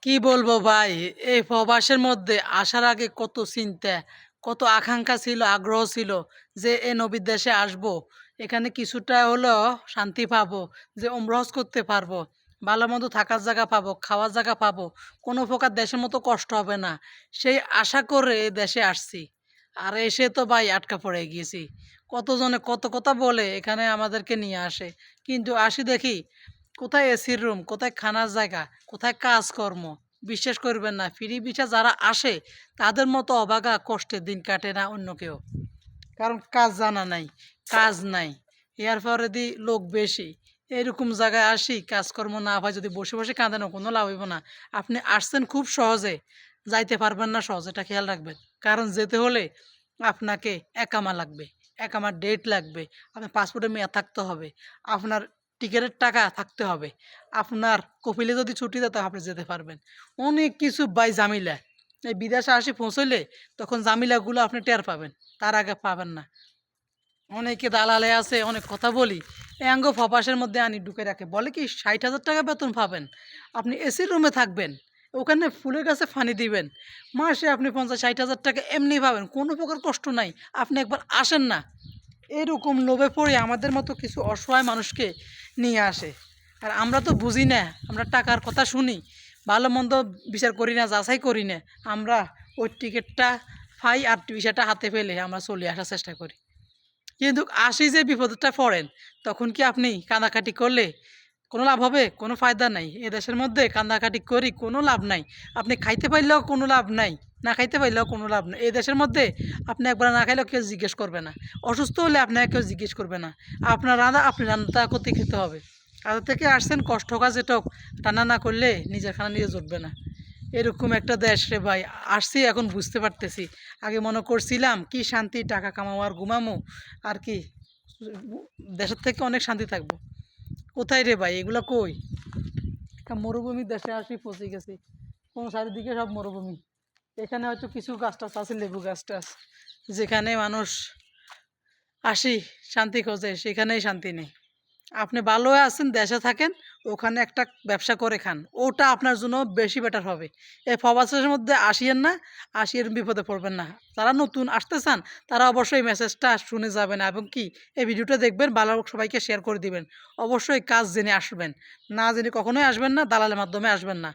কি বলবো ভাই, এই প্রবাসের মধ্যে আসার আগে কত চিন্তা, কত আকাঙ্ক্ষা ছিল, আগ্রহ ছিল যে এ নবীর দেশে আসবো। এখানে কিছুটা হলেও শান্তি পাবো, যে ওমরা হজ করতে পারবো, ভালো-মন্দ থাকার জায়গা পাবো, খাওয়ার জায়গা পাবো। কোনো প্রকার দেশের মতো কষ্ট হবে না। সেই আশা করে এ দেশে আসছি। আর এসে তো ভাই আটকা পড়ে গিয়েছি। কতজনে কত কথা বলে এখানে আমাদেরকে নিয়ে আসে। কিন্তু আসি দেখি কোথায় এসির রুম, কোথায় খানার জায়গা, কোথায় কাজকর্ম। বিশ্বাস করবেন না, ফ্রি ভিসা যারা আসে তাদের মতো অবাগা কষ্টের দিন কাটে না অন্য কেউ। কারণ কাজ জানা নাই, কাজ নাই। এর পরে দি লোক বেশি। এরকম জায়গায় আসি কাজকর্ম না হয় যদি বসে বসে কাঁদেন কোনো লাভ হইব না। আপনি আসছেন খুব সহজে, যাইতে পারবেন না সহজে, এটা খেয়াল রাখবেন। কারণ যেতে হলে আপনাকে একামা লাগবে, একামার ডেট লাগবে, আপনার পাসপোর্টে মেয়াদ থাকতে হবে, আপনার টিকিটের টাকা থাকতে হবে, আপনার কপিলে যদি ছুটি দেয় আপনি যেতে পারবেন। অনেক কিছু বাই জামিলা। এই বিদেশে আসি পৌঁছইলে তখন জামিলাগুলো আপনি টের পাবেন, তার আগে পাবেন না। অনেকে দালালে আছে, অনেক কথা বলি। এই আঙ্গ ফপাসের মধ্যে আনি ঢুকে রাখে, বলে কি ৬০,০০০ টাকা বেতন পাবেন, আপনি এসির রুমে থাকবেন, ওখানে ফুলের গাছে পানি দিবেন, মাসে আপনি ৫০-৬০,০০০ টাকা এমনি পাবেন, কোনো প্রকার কষ্ট নাই। আপনি একবার আসেন না। এরকম লোভে পড়ে আমাদের মতো কিছু অসহায় মানুষকে নিয়ে আসে। আর আমরা তো বুঝি না, আমরা টাকার কথা শুনি, ভালো মন্দ বিচার করি না, যাচাই করি না। আমরা ওই টিকিটটা পাই আর ভিসাটা হাতে পেলে আমরা চলে আসার চেষ্টা করি। কিন্তু আসি যে বিপদটা পড়েন, তখন কি আপনি কান্দাকাটি করলে কোনো লাভ হবে? কোনো ফায়দা নাই। এ দেশের মধ্যে কান্দাকাটি করি কোনো লাভ নাই। আপনি খাইতে পারলেও কোনো লাভ নাই, না খাইতে পারলেও কোনো লাভ নাই। এই দেশের মধ্যে আপনি একবার না খাইলেও কেউ জিজ্ঞেস করবে না। অসুস্থ হলে আপনাকে কেউ জিজ্ঞেস করবে না। আপনার রান্না আপনি রান্না করতে খেতে হবে। কাজের থেকে আসছেন, কষ্ট হোক আর যেটা হোক, রান্না না করলে নিজের খানা নিজে জুটবে না। এরকম একটা দেশ রে ভাই, আসছি এখন বুঝতে পারতেছি। আগে মনে করছিলাম কি শান্তি, টাকা কামাবো আর ঘুমামো আর কি, দেশের থেকে অনেক শান্তি থাকবো। কোথায় রে ভাই এগুলো কই? একটা মরুভূমির দেশে আসি পৌঁছে গেছি, কোনো চারিদিকে সব মরুভূমি। এখানে হয়তো কিছু গাছ টাছ আছে, লেবু গাছ টাছ, যেখানে মানুষ আসি শান্তি খোঁজে, সেখানেই শান্তি নেই। আপনি ভালো আছেন, দেশে থাকেন, ওখানে একটা ব্যবসা করে খান, ওটা আপনার জন্য বেশি বেটার হবে। এই প্রবাসের মধ্যে আসিয়েন না, আসিয়ে বিপদে পড়বেন না। যারা নতুন আসতে চান তারা অবশ্যই মেসেজটা শুনে যাবেন, এবং কি এই ভিডিওটা দেখবেন, ভালো সবাইকে শেয়ার করে দিবেন। অবশ্যই কাজ জেনে আসবেন, না জেনে কখনোই আসবেন না, দালালের মাধ্যমে আসবেন না।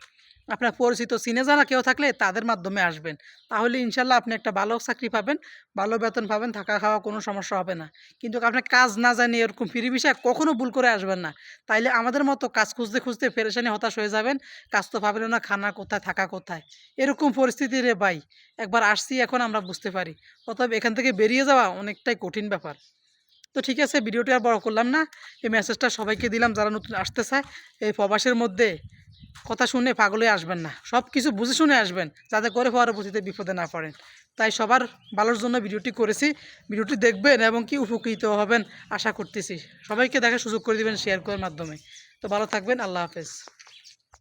আপনার পরিচিত চিনে জানা কেউ থাকলে তাদের মাধ্যমে আসবেন, তাহলে ইনশাল্লাহ আপনি একটা ভালো চাকরি পাবেন, ভালো বেতন পাবেন, থাকা খাওয়া কোনো সমস্যা হবে না। কিন্তু আপনার কাজ না জানিয়ে এরকম ফ্রি ভিসায় কখনো ভুল করে আসবেন না। তাইলে আমাদের মতো কাজ খুঁজতে খুঁজতে পেরেশানি হতাশ হয়ে যাবেন। কাজ তো পাবেন না, খানা কোথায়, থাকা কোথায়, এরকম পরিস্থিতি রে ভাই। একবার আসছি এখন আমরা বুঝতে পারি, অতএব এখান থেকে বেরিয়ে যাওয়া অনেকটাই কঠিন ব্যাপার। তো ঠিক আছে, ভিডিওটি আর বড় করলাম না, এই মেসেজটা সবাইকে দিলাম যারা নতুন আসতে চায়। এই প্রবাসের মধ্যে কথা শুনে পাগলে আসবেন না, সব কিছু বুঝে শুনে আসবেন, যাতে করে পরবর্তীতে বিপদে না পড়েন। তাই সবার ভালোর জন্য ভিডিওটি করেছি। ভিডিওটি দেখবেন এবং কি উপকৃত হবেন আশা করতেছি। সবাইকে দেখার সুযোগ করে দিবেন শেয়ার করার মাধ্যমে। তো ভালো থাকবেন, আল্লাহ হাফেজ।